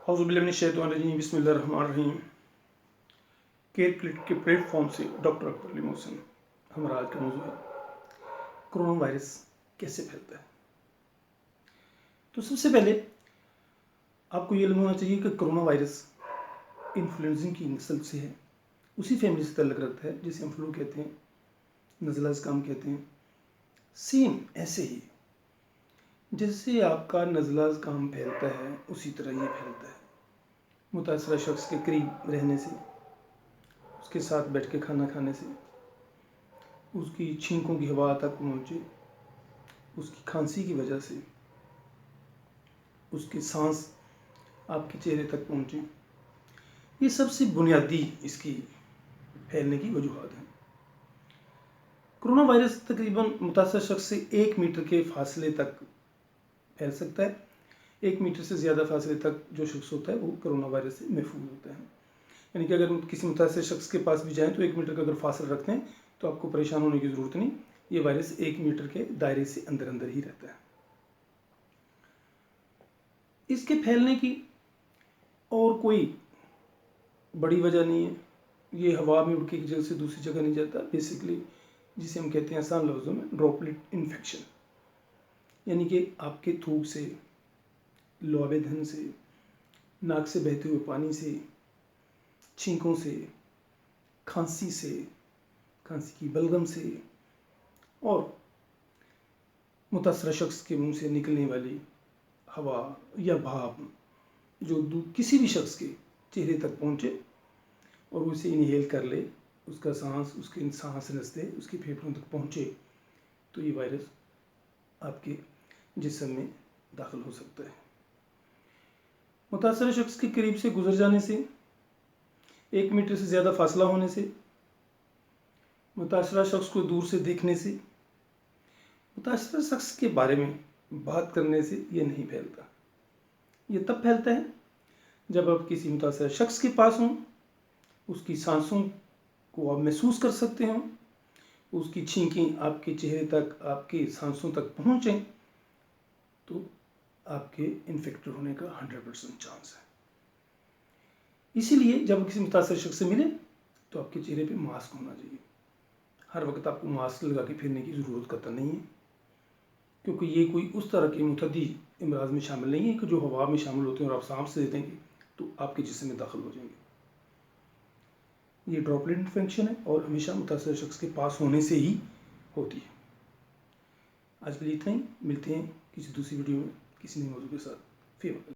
اعوذ باللہ من الشیطان الرجیم بسم اللہ الرحمن الرحیم۔ کیئر کلٹ کے پلیٹ فارم سے ڈاکٹر اکبر علی محسن۔ ہمارا آج کا موضوع ہے کرونا وائرس کیسے پھیلتا ہے۔ تو سب سے پہلے آپ کو یہ علم ہونا چاہیے کہ کرونا وائرس انفلوئنزا کی نسل سے ہے، اسی فیملی سے تعلق رکھتا ہے جسے ہم فلو کہتے ہیں، نزلہ زکام کہتے ہیں۔ سیم ایسے ہی جیسے آپ کا نزلہ زکام پھیلتا ہے اسی طرح یہ پھیلتا ہے متاثرہ شخص کے قریب رہنے سے، اس کے ساتھ بیٹھ کے کھانا کھانے سے، اس کی چھینکوں کی ہوا تک پہنچے، اس کی کھانسی کی وجہ سے، اس کی سانس آپ کے چہرے تک پہنچے۔ یہ سب سے بنیادی اس کی پھیلنے کی وجوہات ہیں۔ کرونا وائرس تقریباً متاثرہ شخص سے 1 میٹر کے فاصلے تک پھیل سکتا ہے۔ 1 میٹر سے زیادہ فاصلے تک جو شخص ہوتا ہے وہ کرونا وائرس سے محفوظ ہوتا ہے۔ یعنی کہ اگر کسی متاثرہ شخص کے پاس بھی جائیں تو 1 میٹر کا اگر فاصلہ رکھتے ہیں تو آپ کو پریشان ہونے کی ضرورت نہیں، یہ وائرس 1 میٹر کے دائرے سے اندر ہی رہتا ہے۔ اس کے پھیلنے کی اور کوئی بڑی وجہ نہیں ہے، یہ ہوا میں اڑ کے ایک جگہ سے دوسری جگہ نہیں جاتا، بیسیکلی جسے ہم کہتے ہیں آسان لفظوں میں ڈراپلٹ انفیکشن، یعنی کہ آپ کے تھوک سے، لعاب دہن سے، ناک سے بہتے ہوئے پانی سے، چھینکوں سے، کھانسی سے، کھانسی کی بلغم سے، اور متاثرہ شخص کے منہ سے نکلنے والی ہوا یا بھاپ جو کسی بھی شخص کے چہرے تک پہنچے اور وہ اسے انہیل کر لے، اس کا سانس، اس کے سانس رستے اس کے پھیپھڑوں تک پہنچے، تو یہ وائرس آپ کے جسم میں داخل ہو سکتا ہے۔ متاثرہ شخص کے قریب سے گزر جانے سے، 1 میٹر سے زیادہ فاصلہ ہونے سے، متاثرہ شخص کو دور سے دیکھنے سے، متاثرہ شخص کے بارے میں بات کرنے سے یہ نہیں پھیلتا۔ یہ تب پھیلتا ہے جب آپ کسی متاثرہ شخص کے پاس ہوں، اس کی سانسوں کو آپ محسوس کر سکتے ہوں، اس کی چھینکیں آپ کے چہرے تک، آپ کے سانسوں تک پہنچیں، تو آپ کے انفیکٹڈ ہونے کا 100% چانس ہے۔ اسی لیے جب کسی متاثرہ شخص سے ملے تو آپ کے چہرے پہ ماسک ہونا چاہیے۔ ہر وقت آپ کو ماسک لگا کے پھرنے کی ضرورت قطعا نہیں ہے، کیونکہ یہ کوئی اس طرح کے متعدی امراض میں شامل نہیں ہے کہ جو ہوا میں شامل ہوتے ہیں اور آپ سانس سے دیتے ہیں تو آپ کے جسم میں داخل ہو جائیں گے۔ یہ ڈراپلٹ انفیکشن ہے اور ہمیشہ متاثرہ شخص کے پاس ہونے سے ہی ہوتی ہے۔ آج کے لیے اتنا ہی، ملتے ہیں کسی دوسری ویڈیو میں کسی نئے موضوع کے ساتھ۔ فی وقت